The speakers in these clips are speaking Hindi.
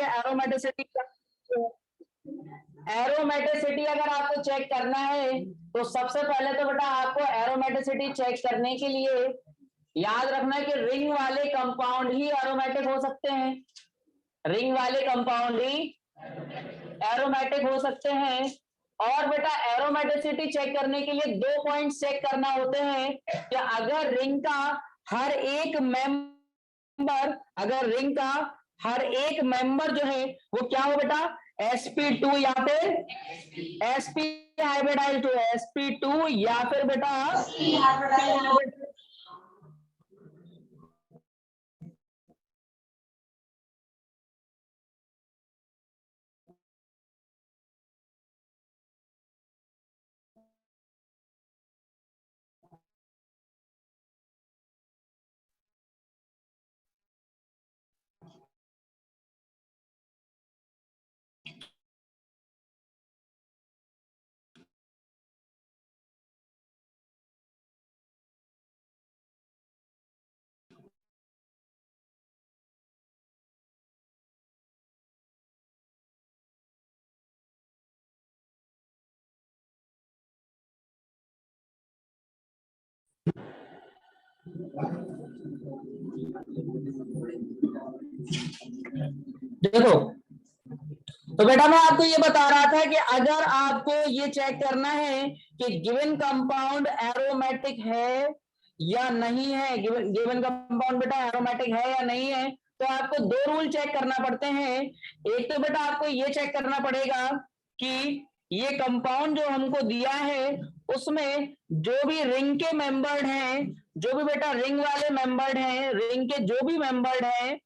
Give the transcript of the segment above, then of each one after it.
कि एरोमेटिसिटी, एरोमेटिसिटी अगर आपको चेक करना है तो सबसे पहले तो बेटा आपको एरोमेटिसिटी चेक करने के लिए याद रखना है कि रिंग वाले कंपाउंड ही एरोमेटिक हो सकते हैं, रिंग वाले कंपाउंड ही एरोमेटिक हो सकते हैं। और बेटा एरोमेटिसिटी चेक करने के लिए 2 पॉइंट चेक करना होते हैं कि अगर रिंग का हर एक मेंबर, अगर रिंग का हर एक मेंबर जो है वो क्या हो बेटा, sp2 या फिर sp हाइब्रिडाइज्ड हो, sp2 या फिर बेटा देखो, तो बेटा मैं आपको ये बता रहा था कि अगर आपको ये चेक करना है कि गिवन कंपाउंड एरोमेटिक है या नहीं है, गिवन कंपाउंड बेटा एरोमेटिक है या नहीं है, तो आपको 2 रूल चेक करना पड़ते हैं। एक तो बेटा आपको ये चेक करना पड़ेगा कि ये कंपाउंड जो हमको दिया है उसमें जो भी रिंग के मेंबर्ड हैं, जो भी बेटा रिंग वाले मेंबर्ड हैं, रिंग के जो भी मेंबर्ड हैं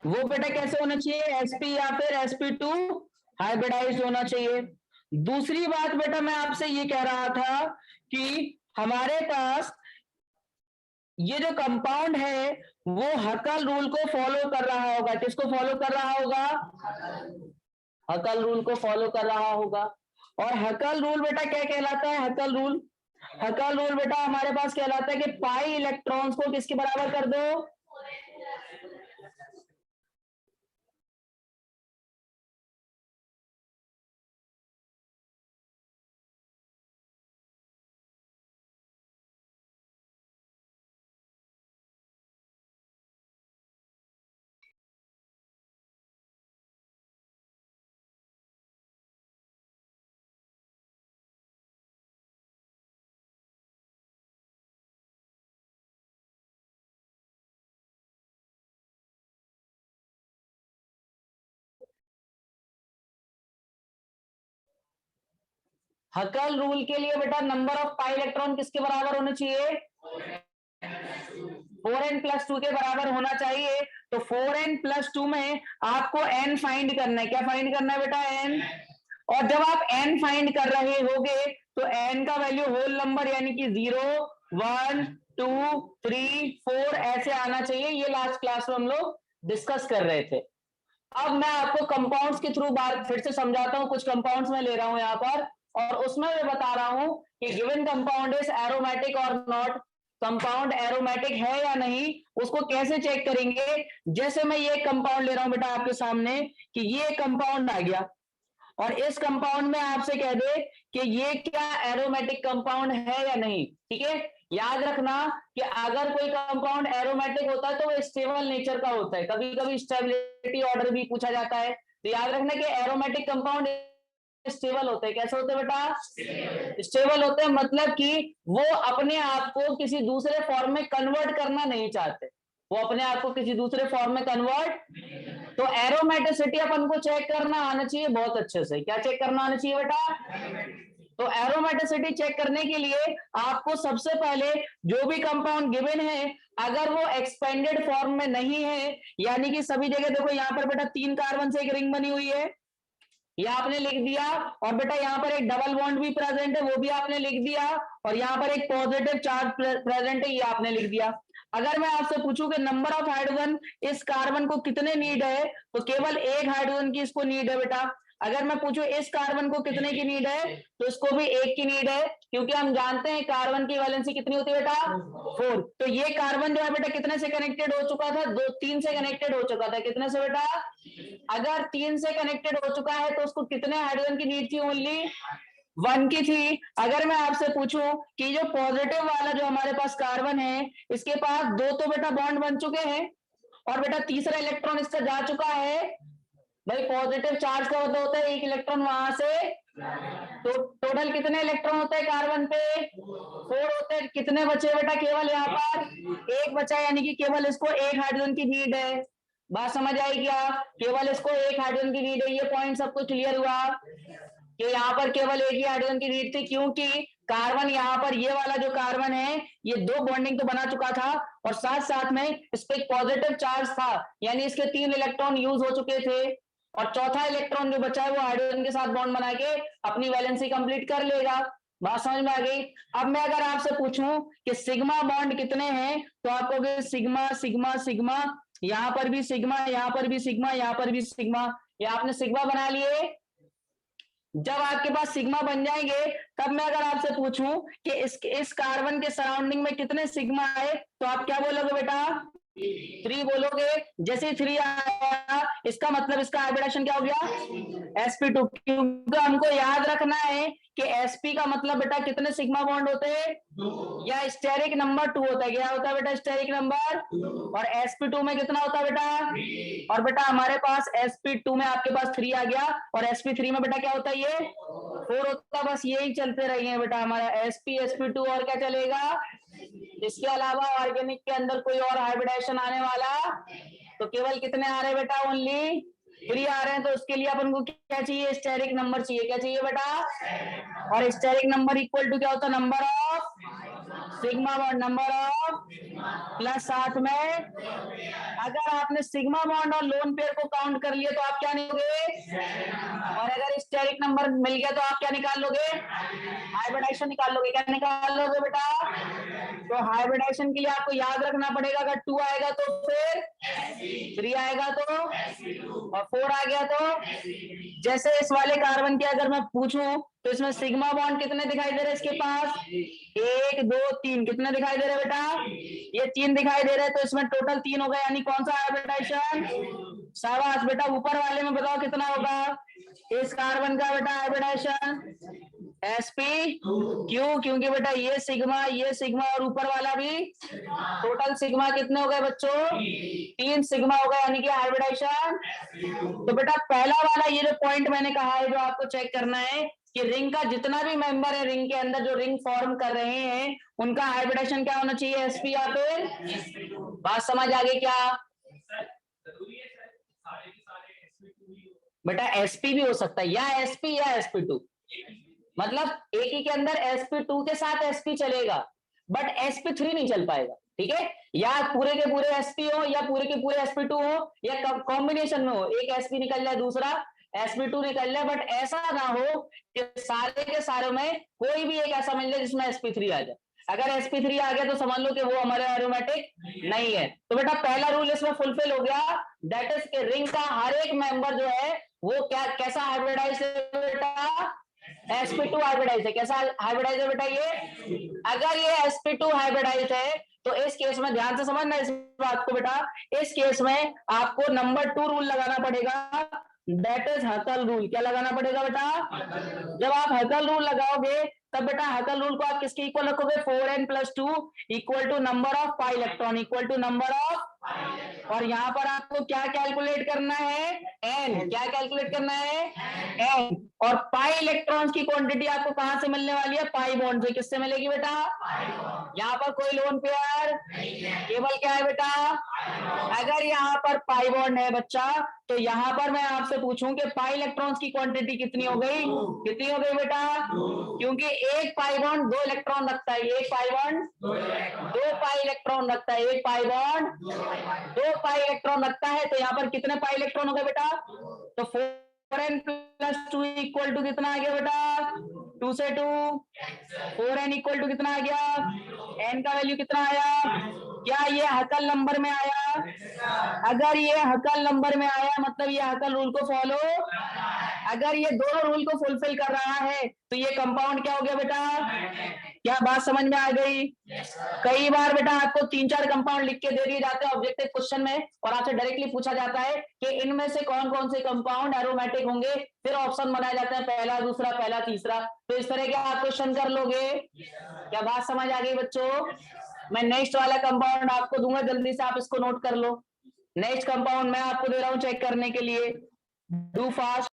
वो बेटा कैसे होना चाहिए, sp या फिर sp2 हाइब्रिडाइज्ड होना चाहिए। दूसरी बात बेटा मैं आपसे ये कह रहा था कि हमारे पास ये जो कंपाउंड है वो हकल रूल को फॉलो कर रहा होगा। किसको फॉलो कर रहा होगा, हकल रूल को फॉलो कर रहा होगा। और हकल रूल बेटा क्या कहलाता है, हकल रूल, हकल रूल बेटा हमारे पास कहलाता है कि पाई इलेक्ट्रॉन्स को किसके बराबर कर दो, हकल रूल के लिए बेटा नंबर ऑफ पाई इलेक्ट्रॉन किसके बराबर होने चाहिए, 4n+2 के बराबर होना चाहिए। तो 4n+2 में आपको n फाइंड करना है। क्या फाइंड करना है बेटा, n। और जब आप n फाइंड कर रहे होगे तो n का वैल्यू होल नंबर यानी कि 0, 1, 2, 3, 4 ऐसे आना चाहिए। ये लास्ट क्लास में हम लोग डिस्कस कर रहे थे। अब मैं आपको कंपाउंड्स के थ्रू बात फिर से समझाता हूं। कुछ कंपाउंड्स में ले रहा हूं यहाँ पर और उसमें मैं बता रहा हूं कि गिवन कंपाउंड इज एरोमेटिक और नॉट, कंपाउंड एरोमेटिक है या नहीं उसको कैसे चेक करेंगे। जैसे मैं ये कंपाउंड ले रहा हूं बेटा आपके सामने कि ये कंपाउंड आ गया और इस कंपाउंड में आपसे कह दे कि ये क्या एरोमेटिक कंपाउंड है या नहीं, ठीक है। याद रखना कि अगर कोई कंपाउंड एरोमेटिक होता है तो वो स्टेबल नेचर का होता है, कभी कभी स्टेबिलिटी ऑर्डर भी पूछा जाता है। तो याद रखना कि एरोमेटिक कंपाउंड स्टेबल होते हैं। कैसे होते हैं बेटा, स्टेबल होते हैं, मतलब कि वो अपने आप को किसी दूसरे फॉर्म में कन्वर्ट करना नहीं चाहते, वो अपने आप को किसी दूसरे फॉर्म में कन्वर्ट। तो एरोमेटिसिटी अपन को चेक करना आना चाहिए बहुत अच्छे से। क्या चेक करना आना चाहिए बेटा, तो एरोमेटिसिटी चेक करने के लिए आपको सबसे पहले जो भी कंपाउंड गिवन है अगर वो एक्सपेंडेड फॉर्म में नहीं है, यानी कि सभी जगह देखो यहाँ पर बेटा 3 कार्बन से एक रिंग बनी हुई है, ये आपने लिख दिया। और बेटा यहाँ पर एक डबल बॉन्ड भी प्रेजेंट है, वो भी आपने लिख दिया। और यहाँ पर एक पॉजिटिव चार्ज प्रेजेंट है, ये आपने लिख दिया। अगर मैं आपसे पूछूं कि नंबर ऑफ हाइड्रोजन इस कार्बन को कितने नीड है, तो केवल एक हाइड्रोजन की इसको नीड है बेटा। अगर मैं पूछूं इस कार्बन को कितने की नीड है, तो इसको भी 1 की नीड है, क्योंकि हम जानते हैं कार्बन की वैलेंसी कितनी होती है बेटा, 4। तो ये कार्बन जो है बेटा कितने से कनेक्टेड हो चुका था, 3 से कनेक्टेड हो चुका था। कितने से बेटा, अगर 3 से कनेक्टेड हो चुका है तो उसको कितने हाइड्रोजन की नीड थी, ओनली 1 की थी। अगर मैं आपसे पूछूं कि जो पॉजिटिव वाला जो हमारे पास कार्बन है, इसके पास 2 तो बेटा बॉन्ड बन चुके हैं, और बेटा तीसरा इलेक्ट्रॉन इसका जा चुका है। भाई पॉजिटिव चार्ज का मतलब होता है 1 इलेक्ट्रॉन वहां से, तो टोटल कितने इलेक्ट्रॉन होते हैं कार्बन पे, 4 होते हैं। कितने बचे बेटा, केवल यहाँ पर 1 बचा, यानी कि केवल इसको 1 हाइड्रोजन की नीड है। बात समझ आई क्या, केवल इसको 1 हाइड्रोजन की नीड है। ये पॉइंट सबको क्लियर हुआ कि यहाँ पर केवल 1 ही हाइड्रोजन की नीड थी, क्योंकि कार्बन यहाँ पर ये वाला जो कार्बन है ये 2 बॉन्डिंग तो बना चुका था, और साथ साथ में इस पे एक पॉजिटिव चार्ज था, यानी इसके 3 इलेक्ट्रॉन यूज हो चुके थे, और चौथा इलेक्ट्रॉन जो बचा है वो हाइड्रोजन के साथ बॉन्ड बना के अपनी वैलेंसी कंप्लीट कर लेगा। बात समझ में आ गई। अब मैं अगर आपसे पूछूं कि सिग्मा बॉन्ड कितने हैं, तो आप कहोगे सिग्मा सिग्मा सिग्मा, यहां पर भी सिग्मा, यहां पर भी सिग्मा, यहां पर भी सिग्मा। ये आपने सिग्मा बना लिए। जब आपके पास सिग्मा बन जाएंगे, तब मैं अगर आपसे पूछूं कि इस कार्बन के सराउंडिंग में कितने सिग्मा है, तो आप क्या बोलोगे बेटा, 3 बोलोगे। जैसे ही 3 आया, इसका मतलब इसका हाइब्रिडेशन क्या हो गया, sp2। क्योंकि हमको याद रखना है कि sp का मतलब बेटा कितने सिग्मा बॉन्ड होते हैं, या स्टेरिक नंबर 2 होता है। क्या होता है बेटा, स्टेरिक नंबर। और sp2 में कितना होता है बेटा, और बेटा हमारे पास sp2 में आपके पास 3 आ गया, और sp3 में बेटा क्या होता है, ये 4 होता है। बस यही चलते रहिए बेटा, हमारा sp2, और क्या चलेगा। इसके अलावा ऑर्गेनिक के अंदर कोई और हाइब्रिडेशन आने वाला, तो केवल कितने आ रहे हैं बेटा, ओनली 3 आ रहे हैं। तो उसके लिए अपन को क्या चाहिए, स्टेरिक नंबर चाहिए। क्या चाहिए बेटा, और स्टेरिक नंबर इक्वल टू क्या होता है, number of sigma bond, number of plus साथ में, अगर आपने सिग्मा बॉन्ड और लोन पेयर को काउंट कर लिया तो आप क्या निकालोगे, और अगर स्टेरिक नंबर मिल गया तो आप क्या निकाल लोगे, हाइब्रिडेशन निकाल लोगे। क्या निकाल लोगे बेटा, तो हाइब्रिडेशन के लिए आपको याद रखना पड़ेगा, अगर 2 आएगा तो फिर 3 आएगा तो, और 4 आ गया तो। जैसे इस वाले कार्बन की अगर मैं पूछूं, तो इसमें सिग्मा बॉन्ड कितने दिखाई दे रहे हैं इसके पास, 1 2 3, कितने दिखाई दे रहे हैं बेटा, ये 3 दिखाई दे रहे हैं। तो इसमें टोटल 3 हो गए, यानी कौन सा हाइब्रिडेशन, शाबाश बेटा। ऊपर वाले में बताओ कितना होगा इस कार्बन का बेटा हाइब्रिडेशन, sp, क्यों, क्योंकि बेटा ये सिग्मा और ऊपर वाला भी, टोटल सिग्मा कितने हो गए बच्चों, 3 सिग्मा हो गए, यानी कि हाइब्रिडेशन। तो बेटा पहला वाला ये जो पॉइंट मैंने कहा है, जो आपको चेक करना है कि रिंग का जितना भी मेंबर है, रिंग के अंदर जो रिंग फॉर्म कर रहे हैं, उनका हाइब्रिडेशन क्या होना चाहिए, sp या फिर। बात समझ आ गई क्या बेटा, sp भी हो सकता है, या sp या sp2, मतलब एक ही के अंदर sp2 के साथ sp चलेगा, बट sp3 नहीं चल पाएगा। ठीक है, या पूरे के पूरे sp हो, या पूरे के पूरे sp2 हो, या कॉम्बिनेशन में हो, एक sp निकल जाए दूसरा sp2 निकल जाए, बट ऐसा ना हो कि सारे के सारे में कोई भी एक ऐसा मिल जाए जिसमें sp3 आ जाए। अगर sp3 आ गया तो समझ लो कि वो हमारे एरोमेटिक नहीं है। तो बेटा पहला रूल इसमें फुलफिल हो गया, दैट इज के रिंग का हर एक मेंबर जो है वो क्या कैसा हाइब्रिडाइज है बेटा, sp2 हाइब्रिडाइज है। कैसा हाइब्रिडाइज है बेटा, ये अगर ये sp2 हाइब्रिडाइज है, तो इस केस में ध्यान से समझना इस बात को बेटा, इस केस में आपको नंबर 2 रूल लगाना पड़ेगा, दैट इज हकल रूल। क्या लगाना पड़ेगा बेटा, जब आप हकल रूल लगाओगे, तब बेटा हकल रूल को आप किसके इक्वल रखोगे, 4n+2 equal to number of pi electron, equal to number of, और यहाँ पर आपको क्या कैलकुलेट करना है, n। क्या कैलकुलेट करना है, n। और पाई इलेक्ट्रॉन्स की क्वांटिटी आपको कहां से मिलने वाली है, पाई बॉन्ड से। किससे मिलेगी बेटा, यहाँ पर कोई लोन पेयर, केवल क्या है बेटा, अगर यहाँ पर पाई बॉन्ड है बच्चा, तो यहाँ पर मैं आपसे पूछूं कि पाई इलेक्ट्रॉन्स की क्वांटिटी कितनी हो गई, कितनी हो गई बेटा, क्योंकि एक पाई बॉन्ड 2 इलेक्ट्रॉन रखता है, एक पाई बॉन्ड 2 पाई इलेक्ट्रॉन रखता है, एक पाई बॉन्ड 2 पाई इलेक्ट्रॉन रखता है। तो यहाँ पर कितने पाई इलेक्ट्रॉन हो गए बेटा, तो 4n+2 इक्वल टू कितना आ गया बेटा, 2 से 2, 4n इक्वल टू कितना आ गया, n का वैल्यू कितना आया, क्या ये हकल नंबर में आया, अगर ये हकल नंबर में आया मतलब ये हकल रूल को फॉलो, अगर ये दोनों रूल को फुलफिल कर रहा है तो ये कंपाउंड क्या हो गया बेटा? क्या बात समझ में आ गई? कई बार बेटा आपको 3-4 कंपाउंड लिख के दे दिए जाते हैं ऑब्जेक्टिव क्वेश्चन में और आपसे डायरेक्टली पूछा जाता है कि इनमें से कौन कौन से कंपाउंड एरोमेटिक होंगे, फिर ऑप्शन बनाए जाते हैं पहला, दूसरा, पहला, तीसरा। तो इस तरह के आप क्वेश्चन कर लोगे। क्या बात समझ आ गई बच्चों? मैं नेक्स्ट वाला कंपाउंड आपको दूंगा, जल्दी से आप इसको नोट कर लो। नेक्स्ट कंपाउंड मैं आपको दे रहा हूं चेक करने के लिए, डू फास्ट।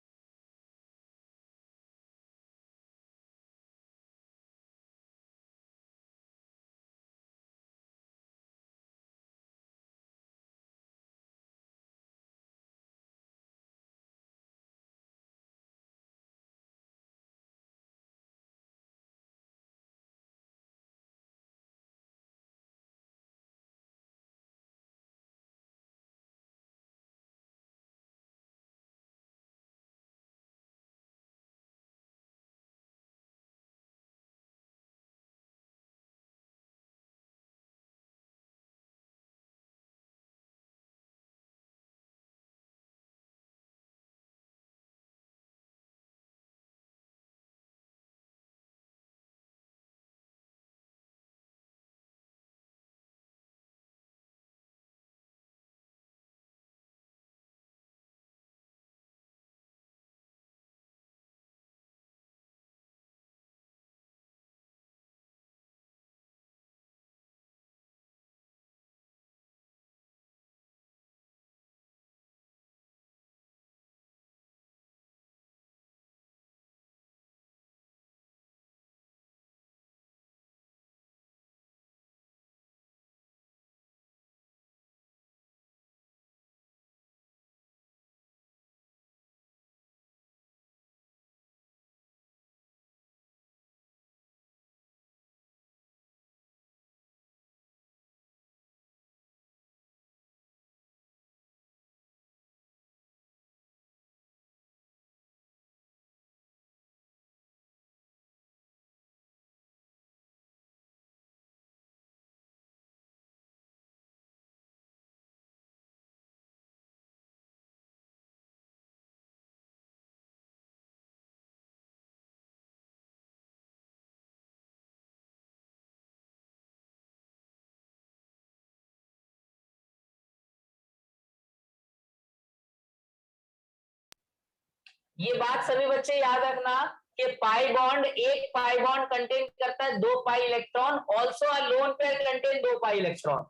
ये बात सभी बच्चे याद रखना कि पाई बॉन्ड, एक पाई बॉन्ड कंटेन करता है 2 pi electron. Also a lone pair contain 2 pi electron.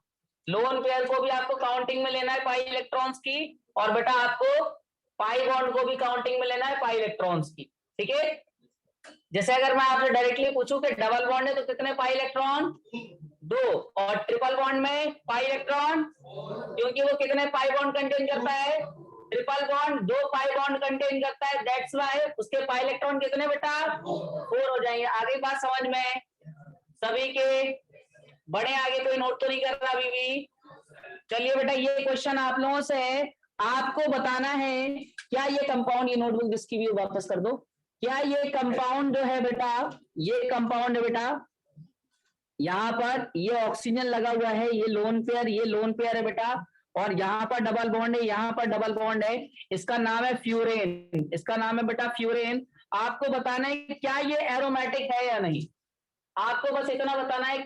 Lone pair को भी आपको काउंटिंग में लेना है पाई इलेक्ट्रॉन्स की, और बेटा आपको पाई बॉन्ड को भी काउंटिंग में लेना है पाई इलेक्ट्रॉन्स की। ठीक है? जैसे अगर मैं आपसे डायरेक्टली पूछूं कि डबल बॉन्ड है तो कितने पाई इलेक्ट्रॉन? 2। और ट्रिपल बॉन्ड में पाई इलेक्ट्रॉन, क्योंकि वो कितने पाई बॉन्ड कंटेन करता है? Triple bond 2 pi bond contain करता है, दैट्स व्हाई उसके पाई इलेक्ट्रॉन कितने बेटा? 4 हो जाएंगे। आगे बात समझ में सभी के? बड़े आगे कोई नोट तो नहीं कर रहा अभी भी? चलिए बेटा, ये क्वेश्चन आप लोगों से आपको बताना है, क्या ये कंपाउंड, ये नोटबुक जिसकी भी वापस कर दो, क्या ये कंपाउंड जो है बेटा, ये कंपाउंड है बेटा, यहाँ पर ये ऑक्सीजन लगा हुआ है, ये लोन पेयर, ये लोन पेयर है बेटा, और यहाँ पर डबल बॉन्ड है, यहाँ पर डबल बॉन्ड है, इसका नाम है फ्यूरेन, इसका नाम है बेटा फ्यूरेन। आपको बताना है क्या ये एरोमेटिक है या नहीं। आपको बस इतना बताना है,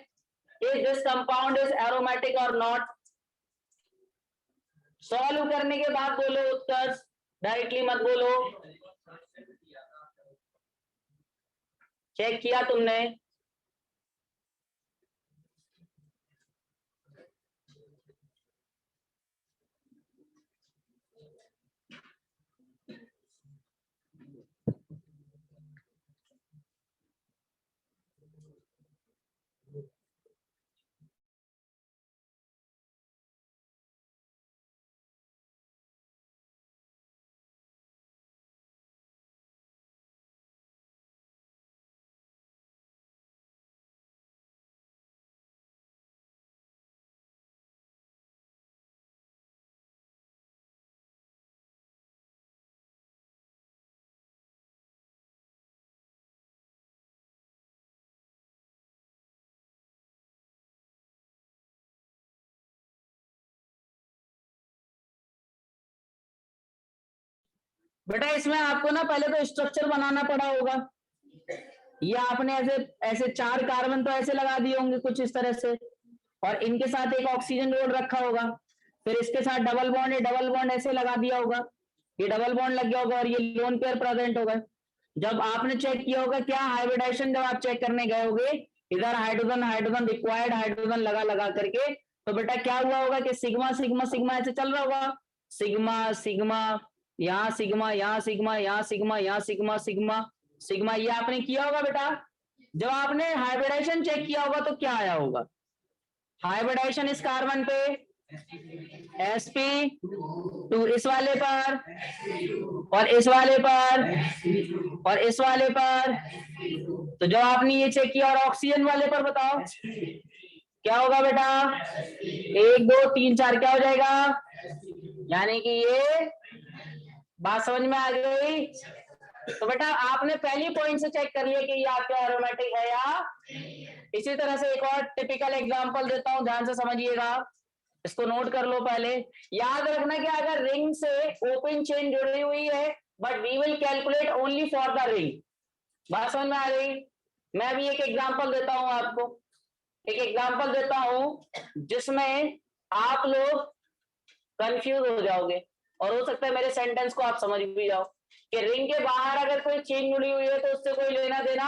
is this compound is aromatic और नॉट। सॉल्व करने के बाद बोलो उत्तर, डायरेक्टली मत बोलो। चेक किया तुमने? बेटा इसमें आपको ना पहले तो स्ट्रक्चर बनाना पड़ा होगा। ये आपने ऐसे ऐसे 4 कार्बन तो ऐसे लगा दिए होंगे कुछ इस तरह से, और इनके साथ एक ऑक्सीजन जोड़ रखा होगा, फिर इसके साथ डबल बॉन्ड, ये डबल बॉन्ड ऐसे लगा दिया होगा, ये डबल बॉन्ड लग गया होगा और ये लोन पेयर प्रेजेंट होगा। जब आपने चेक किया होगा क्या हाइब्रिडाइजेशन, जब आप चेक करने गए होगे इधर हाइड्रोजन हाइड्रोजन रिक्वायर्ड हाइड्रोजन लगा लगा करके, तो बेटा क्या हुआ होगा कि सिग्मा सिग्मा सिग्मा ऐसे चल रहा होगा, सिग्मा सिग्मा, यहाँ सिग्मा, यहाँ सिग्मा, यहाँ सिग्मा, यहाँ सिग्मा सिग्मा सिग्मा, ये आपने किया होगा बेटा। जब आपने हाइब्रिडाइजेशन चेक किया होगा तो क्या आया होगा, हाइब्रिडाइजेशन इस कार्बन पे sp2 इस वाले पर, और इस वाले पर, और इस वाले पर। तो जब आपने ये चेक किया और ऑक्सीजन वाले पर बताओ क्या होगा बेटा, 1 2 3 4 क्या हो जाएगा, यानी कि ये बात समझ में आ गई। तो बेटा आपने पहली पॉइंट से चेक कर लिया कि ये आपका एरोमेटिक है या। इसी तरह से एक और टिपिकल एग्जांपल देता हूं, ध्यान से समझिएगा, इसको नोट कर लो। पहले याद रखना कि अगर रिंग से ओपन चेन जुड़ी हुई है, but we will calculate only for the ring. बात समझ में आ गई। मैं भी एक एग्जांपल देता हूं आपको, एक एग्जांपल देता हूं जिसमें आप लोग कंफ्यूज हो जाओगे, और हो सकता है मेरे सेंटेंस को आप समझ भी जाओ कि रिंग के बाहर अगर कोई चेन जुड़ी हुई है तो उससे कोई लेना देना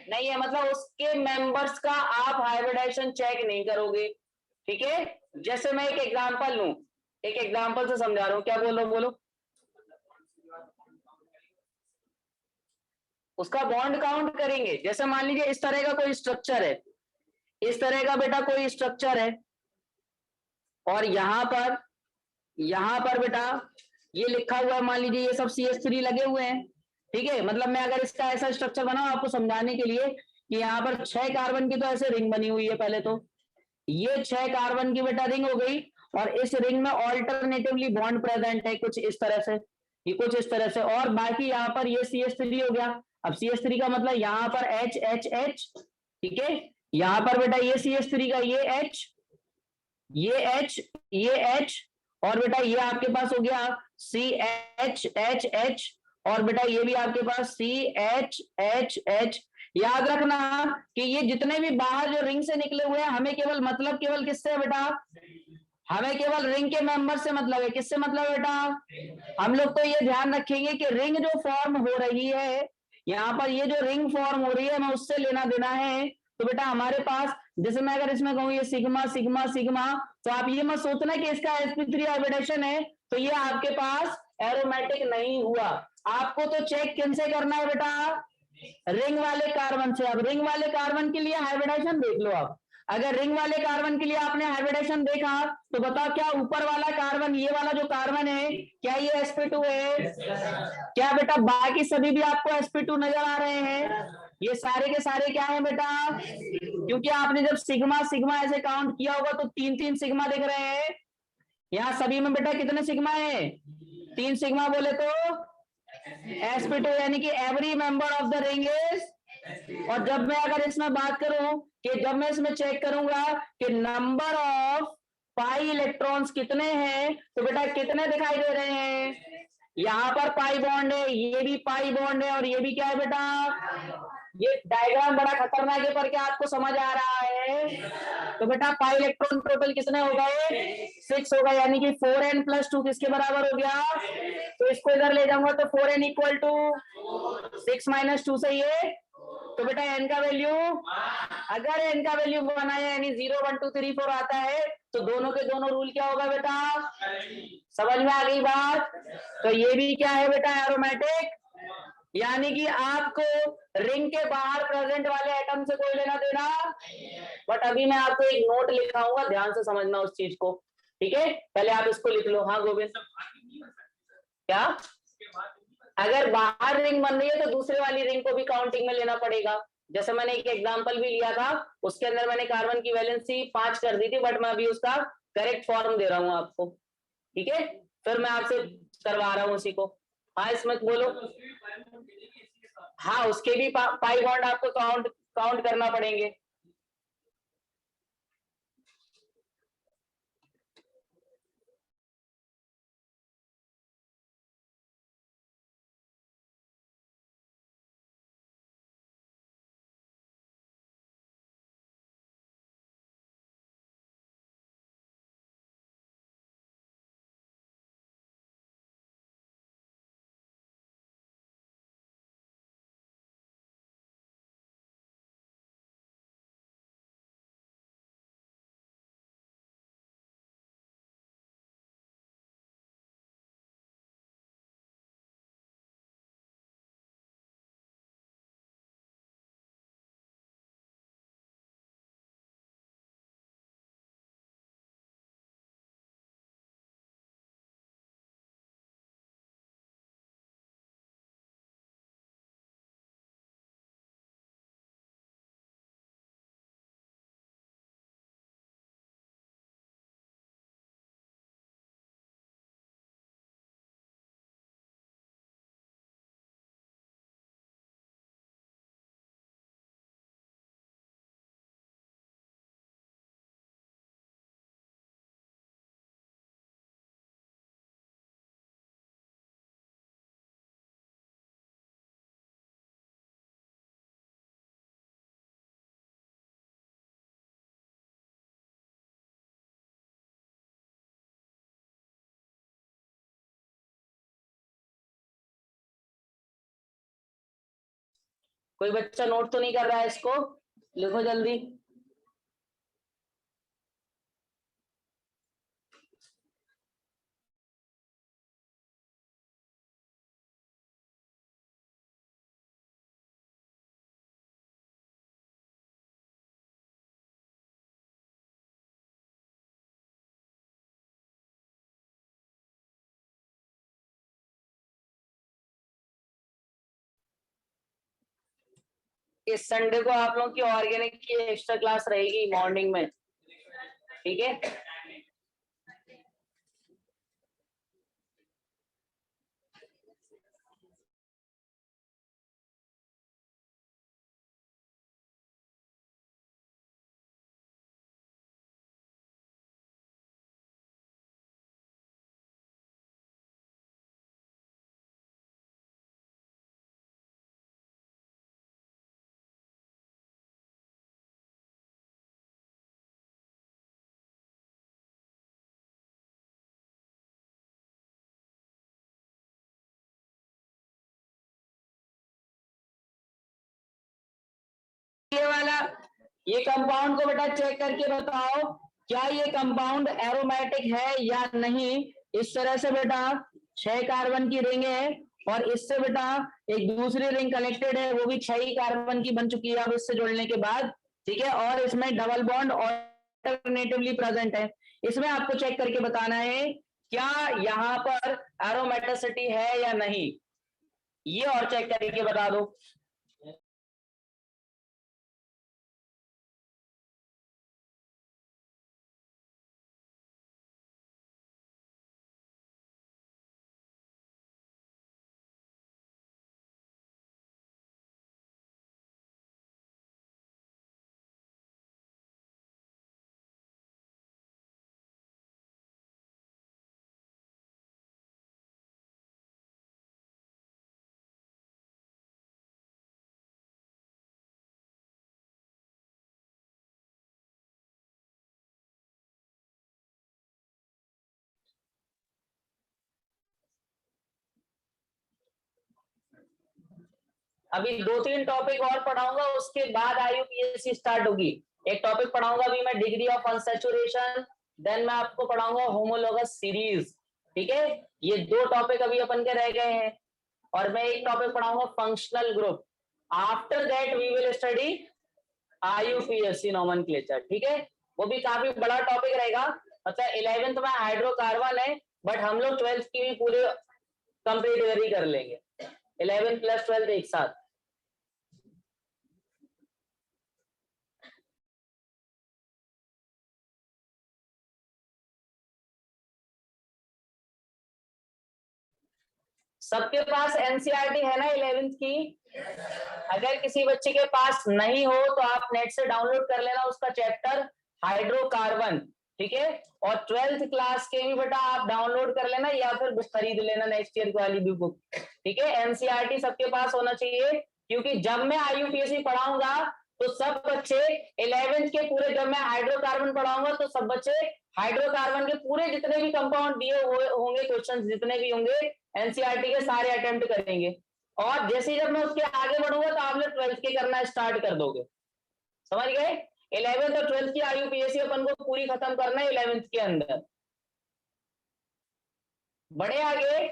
नहीं है, मतलब उसके मेंबर्स का आप हाइब्रिडाइजेशन चेक नहीं करोगे। ठीक है, जैसे मैं एक एग्जांपल लूं, एक एग्जांपल से समझा रहा हूं, क्या बोलो बोलो, उसका बॉन्ड काउंट करेंगे। जैसे मान लीजिए इस तरह का कोई स्ट्रक्चर है, इस तरह का बेटा कोई स्ट्रक्चर है, और यहां पर बेटा ये लिखा हुआ है, मान लीजिए ये सब CH3 लगे हुए हैं। ठीक है, मतलब मैं अगर इसका ऐसा स्ट्रक्चर बनाऊं आपको समझाने के लिए कि यहाँ पर 6 कार्बन की तो ऐसे रिंग बनी हुई है, पहले तो ये 6 कार्बन की बेटा रिंग हो गई, और इस रिंग में ऑल्टरनेटिवली बॉन्ड प्रेजेंट है कुछ इस तरह से, ये कुछ इस तरह से, और बाकी यहाँ पर ये CH3 हो गया। अब CH3 का मतलब यहाँ पर H H H, ठीक है, यहाँ पर बेटा ये CH3 का ये H, ये H, ये H, और बेटा ये आपके पास हो गया CH और बेटा ये भी आपके पास CH। याद रखना कि ये जितने भी बाहर जो रिंग से निकले हुए हैं, हमें केवल मतलब केवल किससे है बेटा, हमें केवल रिंग के मेंबर से मतलब है। किससे मतलब है बेटा, हम लोग तो ये ध्यान रखेंगे कि रिंग जो फॉर्म हो रही है, यहाँ पर ये जो रिंग फॉर्म हो रही है हमें उससे लेना देना है। तो बेटा हमारे पास, जैसे मैं अगर इसमें कहूँ ये सिग्मा सिग्मा सिग्मा, तो आप ये मत सोचना कि इसका sp3 हाइब्रिडेशन है तो ये आपके पास एरोमेटिक नहीं हुआ। आपको तो चेक किन से करना है बेटा, रिंग वाले कार्बन से। अब रिंग वाले कार्बन के लिए हाइब्रिडेशन देख लो आप। अगर रिंग वाले कार्बन के लिए आपने हाइब्रिडेशन देखा तो बताओ क्या ऊपर वाला कार्बन, ये वाला जो कार्बन है, क्या ये sp2 है, क्या बेटा बाकी सभी भी आपको sp2 नजर आ रहे हैं, ये सारे के सारे क्या है बेटा, क्योंकि आपने जब सिग्मा सिग्मा ऐसे काउंट किया होगा तो 3 3 सिग्मा दिख रहे हैं। यहाँ सभी में बेटा कितने सिग्मा है, 3 सिग्मा बोले तो sp2, यानी कि every member of the ring is. और जब मैं अगर इसमें बात करूं कि जब मैं इसमें चेक करूंगा कि नंबर ऑफ पाई इलेक्ट्रॉन्स कितने हैं, तो बेटा कितने दिखाई दे रहे हैं, यहाँ पर पाई बॉन्ड है, ये भी पाई बॉन्ड है, और ये भी क्या है बेटा, ये डायग्राम बड़ा खतरनाक है पर क्या आपको समझ आ रहा है। तो बेटा पाई इलेक्ट्रॉन टोटल कितने हो गए, 6 हो गए, यानी कि 4n+2 किसके बराबर हो गया। तो इसको इधर ले जाऊंगा तो 4n इक्वल टू 6 - 2 से ये, तो बेटा n का वैल्यू, अगर n का वैल्यू 1 आया यानी 0 1 2 3 4 आता है, तो दोनों के दोनों रूल क्या होगा बेटा, समझ में आ गई बात। तो ये भी क्या है बेटा एरोमेटिक, यानी कि आपको रिंग के बाहर प्रेजेंट वाले एटम से कोई लेना देना। बट अभी मैं आपको एक नोट लिखाऊंगा, ध्यान से समझना उस चीज को। ठीक है, पहले आप इसको लिख लो। हाँ गोविंद, क्या, अगर बाहर रिंग बन रही है तो दूसरे वाली रिंग को भी काउंटिंग में लेना पड़ेगा। जैसे मैंने एक एग्जांपल भी लिया था, उसके अंदर मैंने कार्बन की वैलेंसी 5 कर दी थी, बट मैं अभी उसका करेक्ट फॉर्म दे रहा हूं आपको। ठीक है, फिर मैं आपसे करवा रहा हूं उसी को। हाँ इसमें बोलो, हाँ उसके भी पाई बॉन्ड आपको काउंट काउंट करना पड़ेंगे। कोई बच्चा नोट तो नहीं कर रहा है इसको? लिखो जल्दी। इस संडे को आप लोग की ऑर्गेनिक की एक्स्ट्रा क्लास रहेगी मॉर्निंग में, ठीक है? ये वाला, ये कंपाउंड को बेटा चेक करके बताओ क्या ये कंपाउंड एरोमेटिक है या नहीं। इस तरह से बेटा 6 कार्बन की रिंग है और इससे बेटा एक दूसरी रिंग कनेक्टेड है, वो भी 6 कार्बन की बन चुकी है अब इससे जुड़ने के बाद, ठीक है? और इसमें डबल बॉन्ड ऑल्टरनेटिवली प्रेजेंट है। इसमें आपको चेक करके बताना है क्या यहाँ पर एरोमेटिसिटी है या नहीं, ये और चेक करके बता दो। अभी 2-3 टॉपिक और पढ़ाऊंगा, उसके बाद IUPAC स्टार्ट होगी। एक टॉपिक पढ़ाऊंगा अभी मैं, डिग्री ऑफ अनसैचुरेशन, देन मैं आपको पढ़ाऊंगा होमोलोगस सीरीज, ठीक है? ये 2 टॉपिक अभी अपन के रह गए हैं और मैं एक टॉपिक पढ़ाऊंगा functional group. After that we will study IUPAC nomenclature, ठीक है? वो भी काफी बड़ा टॉपिक रहेगा। मतलब 11th में हाइड्रोकार्बन है, बट हम लोग 12th की भी पूरे कंप्लीट कर लेंगे, 11 प्लस 12 एक साथ। सबके पास एनसीईआरटी है ना 11th की? अगर किसी बच्चे के पास नहीं हो तो आप नेट से डाउनलोड कर लेना उसका चैप्टर हाइड्रोकार्बन, ठीक है? और 12th क्लास के भी बेटा आप डाउनलोड कर लेना या फिर बुक खरीद लेना नेक्स्ट ईयर वाली भी बुक, ठीक है? एनसीईआरटी सबके पास होना चाहिए, क्योंकि जब मैं IUPAC पढ़ाऊंगा तो सब बच्चे 11th के पूरे, जब मैं हाइड्रोकार्बन पढ़ाऊंगा तो सब बच्चे हाइड्रोकार्बन के पूरे जितने भी कंपाउंड दिए होंगे, क्वेश्चन जितने भी होंगे एनसीईआरटी के सारे अटेम्प्ट करेंगे। और जैसे जब मैं उसके आगे बढ़ूंगा तो आप लोग 12th के करना स्टार्ट कर दोगे, समझ गए? 11th और 12th की IUPAC अपन को पूरी खत्म करना है 11th के अंदर। बढ़े आगे?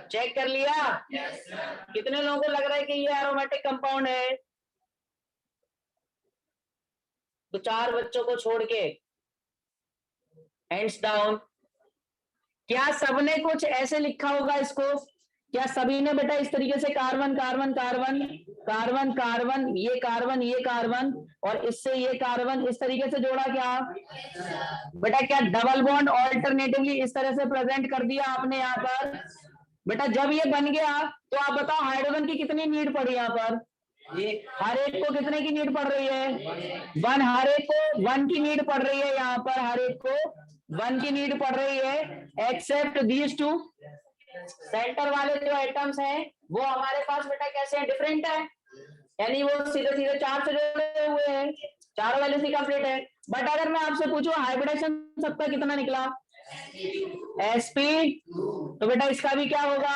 चेक कर लिया? कितने लोगों को लग रहा है कि ये एरोमेटिक कंपाउंड है? तो 4 बच्चों को छोड़ के हैंड्स डाउन। क्या सबने कुछ ऐसे लिखा होगा इसको? क्या सभी ने बेटा इस तरीके से carbon carbon carbon carbon carbon, ये कार्बन ये कार्बन और इससे ये कार्बन इस तरीके से जोड़ा क्या बेटा? क्या डबल बॉन्ड ऑल्टरनेटिवली इस तरह से प्रेजेंट कर दिया आपने यहाँ पर? बेटा जब ये बन गया तो आप बताओ हाइड्रोजन की कितनी नीड पड़ी यहाँ पर? हर एक को कितने की नीड पड़ रही है? 1। हर एक को 1 की नीड पड़ रही है यहाँ पर, हर एक को 1 की नीड पड़ रही है, एक्सेप्ट दीज 2। सेंटर वाले जो एटम्स हैं वो हमारे पास बेटा कैसे हैं? डिफरेंट है, यानी वो सीधे सीधे 4 से जुड़े हुए हैं, चारों वैलेंसी कंप्लीट है। बट अगर मैं आपसे पूछूं हाइब्रिडेशन सबका कितना निकला? sp, तो बेटा इसका भी क्या होगा,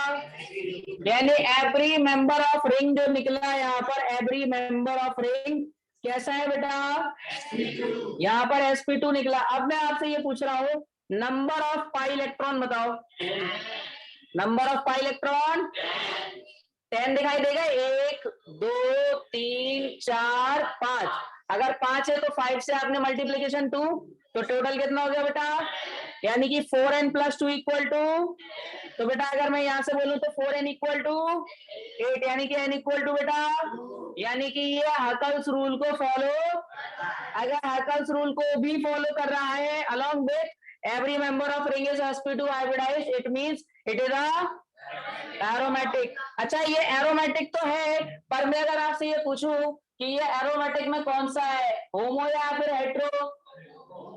यानी एवरी मेंबर ऑफ रिंग जो निकला यहाँ पर, एवरी मेंबर ऑफ रिंग कैसा है बेटा, यहाँ पर sp2 निकला। अब मैं आपसे ये पूछ रहा हूं, नंबर ऑफ पाई इलेक्ट्रॉन बताओ, नंबर ऑफ पाई इलेक्ट्रॉन 10 दिखाई देगा, 1 2 3 4 5, अगर 5 है तो 5 से आपने मल्टीप्लीकेशन 2, तो टोटल कितना हो गया बेटा, यानी कि 4n + 2 = 2। तो बेटा अगर मैं यहां से बोलूं तो 4n = 8, यानी कि n = बेटा, यानी कि ये हकल्स रूल को फॉलो, अगर हकल्स रूल को भी फॉलो कर रहा है along with every member of ring is sp2 hybridised, it means it is a aromatic. अच्छा ये एरोमेटिक तो है, पर मैं अगर आपसे ये पूछूं कि ये एरोमेटिक में कौन सा है, होमो या फिर हेट्रो,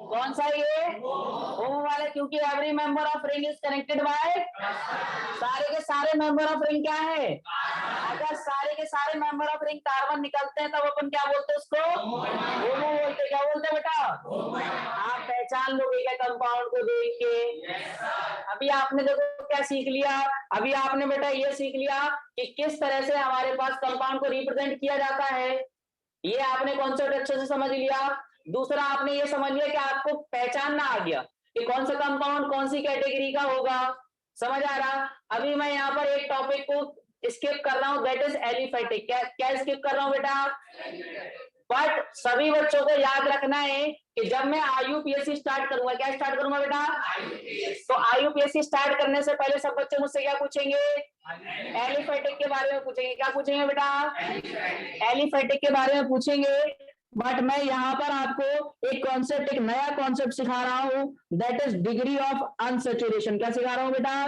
कौन सा है ये, होमो वाला, क्योंकि every member of ring is connected by, सारे के सारे मेंबर ऑफ रिंग क्या है, अगर सारे के सारे मेंबर ऑफ रिंग कार्बन निकलते हैं तब अपन क्या बोलते हैं उसको, होमो बोलते हैं। क्या बोलते हैं बेटा, आप पहचान लोगे क्या कंपाउंड को देख के। अभी आपने देखो क्या सीख लिया, अभी आपने बेटा ये सीख लिया कि किस तरह से हमारे पास कंपाउंड को रिप्रेजेंट किया जाता है, ये आपने कॉन्सेप्ट अच्छे से समझ लिया। दूसरा आपने ये समझ लिया कि आपको पहचानना आ गया कि कौन सा कंपाउंड कौन सी कैटेगरी का होगा, समझ आ रहा। अभी मैं यहाँ पर एक टॉपिक को स्किप कर रहा हूँ, दैट इज एलिफेटिक। क्या क्या स्किप कर रहा हूँ बेटा, बट सभी बच्चों को याद रखना है कि जब मैं IUPAC स्टार्ट करूंगा, क्या स्टार्ट करूंगा बेटा, तो IUPAC स्टार्ट करने से पहले सब बच्चे मुझसे क्या पूछेंगे, एलिफेटिक के बारे में पूछेंगे। क्या पूछेंगे बेटा, एलिफेटिक के बारे में पूछेंगे। बट मैं यहाँ पर आपको एक कॉन्सेप्ट, एक नया कॉन्सेप्ट सिखा रहा हूँ, that is degree of unsaturation. क्या सिखा रहा हूँ बेटा,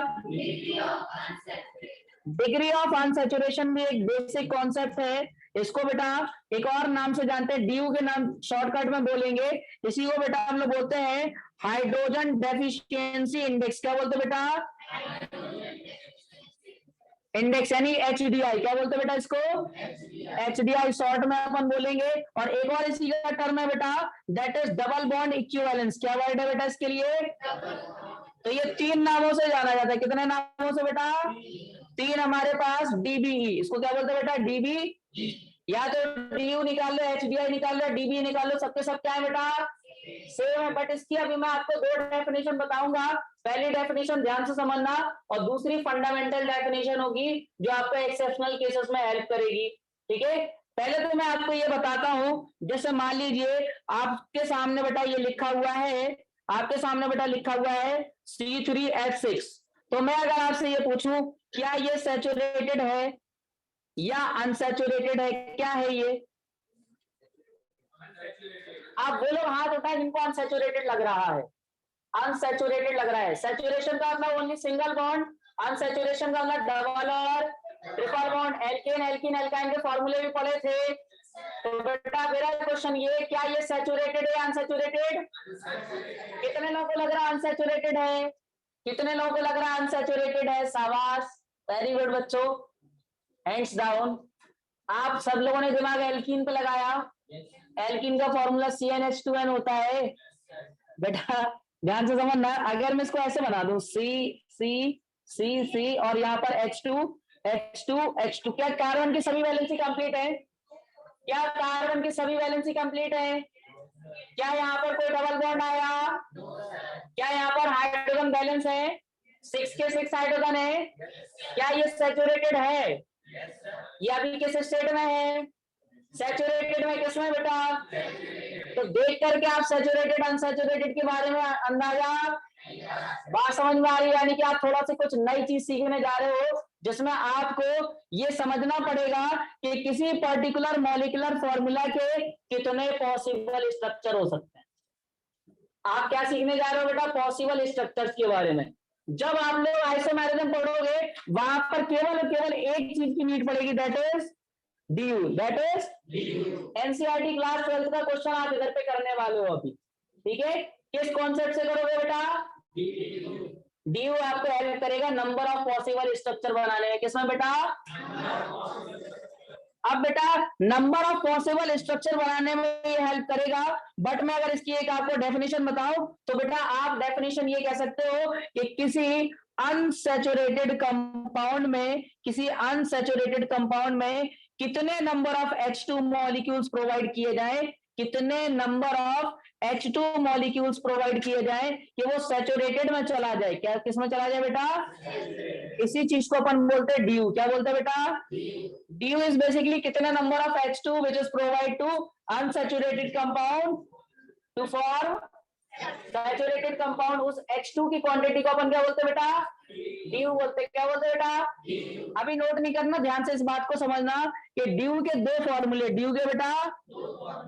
डिग्री ऑफ अनसैचुरेशन भी एक बेसिक कॉन्सेप्ट है। इसको बेटा एक और नाम से जानते हैं, DU के नाम शॉर्टकट में बोलेंगे। इसी को बेटा हम लोग बोलते हैं हाइड्रोजन डेफिशिएंसी इंडेक्स। क्या बोलते बेटा, इंडेक्स यानी HDI। क्या बोलते बेटा इसको, HDI शॉर्ट में अपन बोलेंगे। और एक और इसी का टर्म है बेटा, that is double bond equivalence. क्या वर्ड है बेटा इसके लिए, तो ये 3 नामों से जाना जाता है। कितने नामों से बेटा, 3 हमारे पास, DBE, इसको क्या बोलते हैं बेटा, DB, या तो DU निकाल लो, HDI निकाल लो, DB निकाल लो, सबके सब क्या है बेटा, सेम है। बट इसकी अभी मैं आपको 2 डेफिनेशन बताऊंगा। पहली डेफिनेशन ध्यान से समझना, और दूसरी फंडामेंटल डेफिनेशन होगी जो आपको एक्सेप्शनल केसेस में हेल्प करेगी। ठीक है, पहले तो मैं आपको ये बताता हूं, जैसे मान लीजिए आपके सामने बेटा ये लिखा हुआ है, आपके सामने बेटा लिखा हुआ है C3H6। तो मैं अगर आपसे ये पूछूं क्या ये सैचुरेटेड है या अनसैचुरेटेड है, क्या है ये, आप बोलो हाथ उठाए जिनको अनसैचुरेटेड लग रहा है, अनसैचुरेटेड लग रहा है। सैचुरेशन का मतलब ओनली सिंगल बॉन्ड, अनसैचुरेशन का मतलब डबल और triple bond. Alkane alkene alkyne के फॉर्मूले भी पढ़े थे। तो बेटा मेरा क्वेश्चन ये, क्या ये सैचुरेटेड है या अनसैचुरेटेड, कितने लोगों को लग रहा है अनसैचुरेटेड है, कितने लोगों को लग रहा है अनसैचुरेटेड है, शाबाश, वेरी गुड बच्चों, हैंड्स डाउन। आप सब लोगों ने दिमाग एल्कीन पे लगाया, एल्कीन का फॉर्मूला CnH2n होता है। बेटा ध्यान से समझना, अगर मैं इसको ऐसे बना दूं C और यहाँ पर H2, क्या कार्बन की सभी वैलेंसी कंप्लीट है, क्या कार्बन की सभी वैलेंसी कंप्लीट है, क्या यहाँ पर कोई डबल बॉन्ड आया, क्या यहाँ पर हाइड्रोजन बैलेंस है, 6 के 6 हाइड्रोजन है, क्या ये सैचुरेटेड है, ये अभी किस स्टेट में है, सैचुरेटेड में, किसमें बेटा, तो देख करके आप सैचुरेटेड अनसैचुरेटेड के बारे में अंदाजा, बात समझ में आ रही है, यानी कि आप थोड़ा सा कुछ नई चीज सीखने जा रहे हो, जिसमें आपको ये समझना पड़ेगा कि किसी पर्टिकुलर मॉलिक्यूलर फॉर्मूला के कितने पॉसिबल स्ट्रक्चर हो सकते हैं। आप क्या सीखने जा रहे हो बेटा, पॉसिबल स्ट्रक्चर्स के बारे में। जब आप लोग आइसोमेरिज्म पढ़ोगे वहां पर केवल और केवल एक चीज की नीड पड़ेगी, that is DU, that is NCERT class 12 का क्वेश्चन आप इधर पे करने वाले हो अभी। ठीक है, किस कॉन्सेप्ट से करोगे बेटा, DU आपको हेल्प करेगा नंबर ऑफ पॉसिबल स्ट्रक्चर बनाने में, किसमें बेटा, अब बेटा नंबर ऑफ पॉसिबल स्ट्रक्चर बनाने में ये हेल्प करेगा, बट मैं अगर इसकी एक आपको डेफिनेशन बताऊं तो बेटा आप डेफिनेशन ये कह सकते हो कि किसी अनसैचुरेटेड कंपाउंड में कितने number of H2 molecules provide किए जाए, कितने number of H2 molecules provide किए जाए कि वो सैचुरेटेड में चला जाए। क्या किस में चला जाए बेटा? इसी चीज को अपन बोलते हैं ड्यू। क्या बोलते हैं बेटा? ड्यू इज बेसिकली कितने number of H2 which is provide to unsaturated compound to form saturated compound. उस H2 की क्वांटिटी को अपन क्या बोलते हैं बेटा? ड्यू बोलते हैं। क्या बोलते हैं बेटा? अभी नोट नहीं करना, ध्यान से इस बात को समझना कि ड्यू के दो फॉर्मूले, ड्यू के बेटा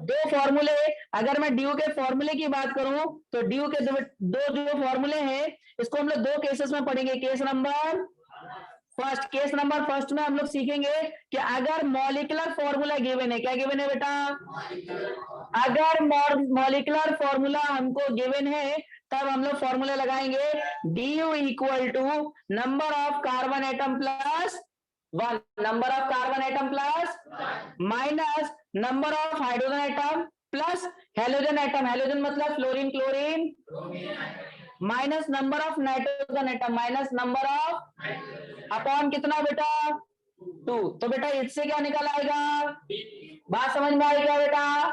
दो फॉर्मूले। अगर मैं ड्यू के फॉर्मूले की बात करूं तो ड्यू के दो जो फॉर्मूले हैं इसको हम लोग दो केसेस में पढ़ेंगे। केस नंबर फर्स्ट में हम लोग सीखेंगे कि अगर मॉलिक्यूलर फॉर्मूला गिवन है, क्या गिवन है बेटा? अगर मॉलिक्यूलर फॉर्मूला हमको गिवन है तब हम लोग फॉर्मूले लगाएंगे du equal to number of carbon atom plus 1, number of carbon atom plus minus number of hydrogen atom plus halogen atom, halogen मतलब fluorine chlorine, minus number of nitrogen atom, minus number of upon कितना बेटा? 2। तो बेटा इससे क्या निकल आएगा? बात समझ में आई क्या बेटा?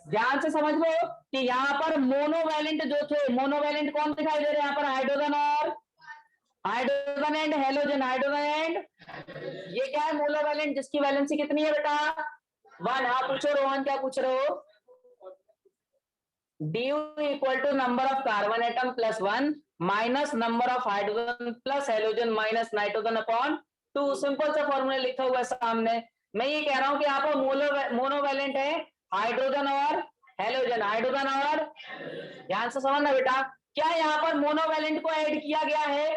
ध्यान से समझ लो कि यहाँ पर मोनोवैलेंट जो थे, मोनोवैलेंट कौन दिखाई दे रहे हैं यहाँ पर? Hydrogen and halogen, hydrogen and ये क्या है? मोनोवैलेंट जिसकी वैलेंसी कितनी है बेटा? 1। हाँ पूछो रोहन, क्या पूछ रहे हो? du equal to number of carbon atom plus 1 minus number of hydrogen plus halogen minus nitrogen upon 2। Simple सा फॉर्मूला लिखा हुआ है सामने। मैं ये कह रहा हूं कि यहाँ पर मोनोवैलेंट है हाइड्रोजन और हेलोजन, हाइड्रोजन और, ध्यान से समझना बेटा, क्या यहाँ पर मोनोवैलेंट को ऐड किया गया है?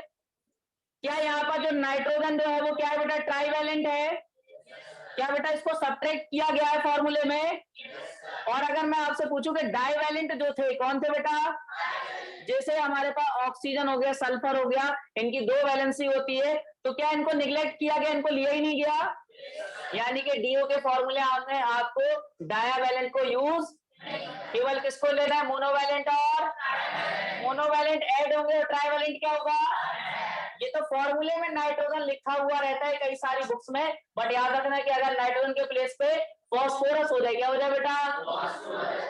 क्या यहाँ पर जो नाइट्रोजन जो है वो क्या है बेटा? ट्राईवैलेंट है। क्या बेटा इसको सब्ट्रैक्ट किया गया है फॉर्मूले में? और अगर मैं आपसे पूछूं कि डाईवैलेंट जो थे कौन थे बेटा? जैसे हमारे पास ऑक्सीजन हो गया, सल्फर हो गया, इनकी 2 वैलेंसी होती है, तो क्या इनको निगलेक्ट किया गया? इनको लिया ही नहीं गया। यानी कि डीओ के फॉर्मूले में आपको डायावैलेंट को यूज, केवल किसको लेना है? मोनोवैलेंट। और मोनोवैलेंट ऐड होंगे तो ट्राईवैलेंट क्या होगा? ये तो फॉर्मूले में नाइट्रोजन लिखा हुआ रहता है कई सारी बुक्स में, बट याद रखना कि अगर नाइट्रोजन के प्लेस पे फॉस्फोरस हो जाए, क्या हो जाए बेटा?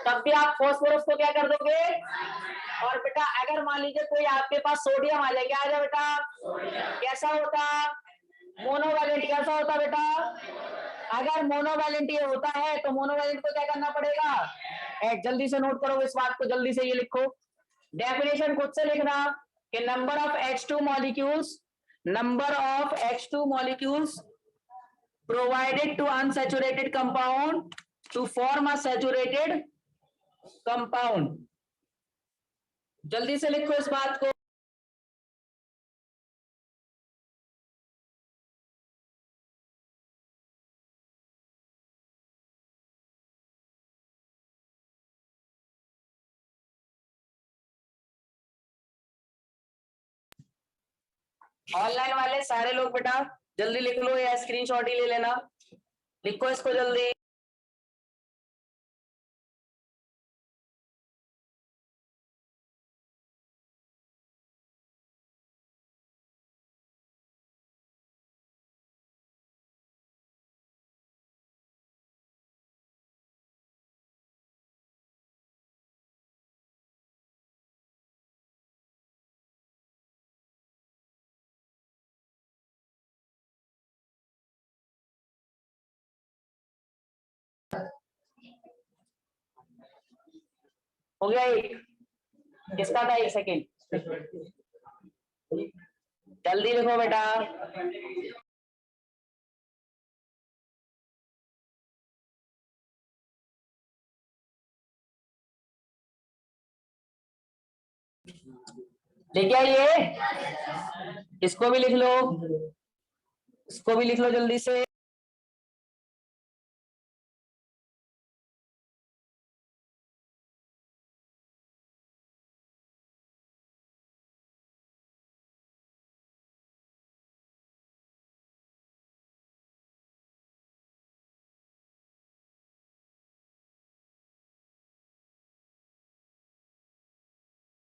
तब भी आप फॉस्फोरस को क्या कर दोगे? और बेटा अगर मान लीजिए कोई आपके पास सोडियम आ जाए, क्या आ जाए बेटा? कैसा होता? मोनोवैलेंट। कैसा होता बेटा? अगर मोनोवैलेंट ये होता है तो मोनोवैलेंट को क्या करना पड़ेगा? जल्दी से नोट करो इस बात को, जल्दी से ये लिखो, डेफिनेशन खुद से लिखना कि number of H2 molecules provided to unsaturated compound to form a saturated compound। जल्दी से लिखो इस बात को। ऑनलाइन वाले सारे लोग बेटा जल्दी लिख लो या स्क्रीनशॉट ही ले लेना, लिखो इसको जल्दी। हो गया एक, किसका था? 1 सेकेंड, जल्दी लिखो बेटा। लेके आइए, इसको भी लिख लो, इसको भी लिख लो जल्दी से।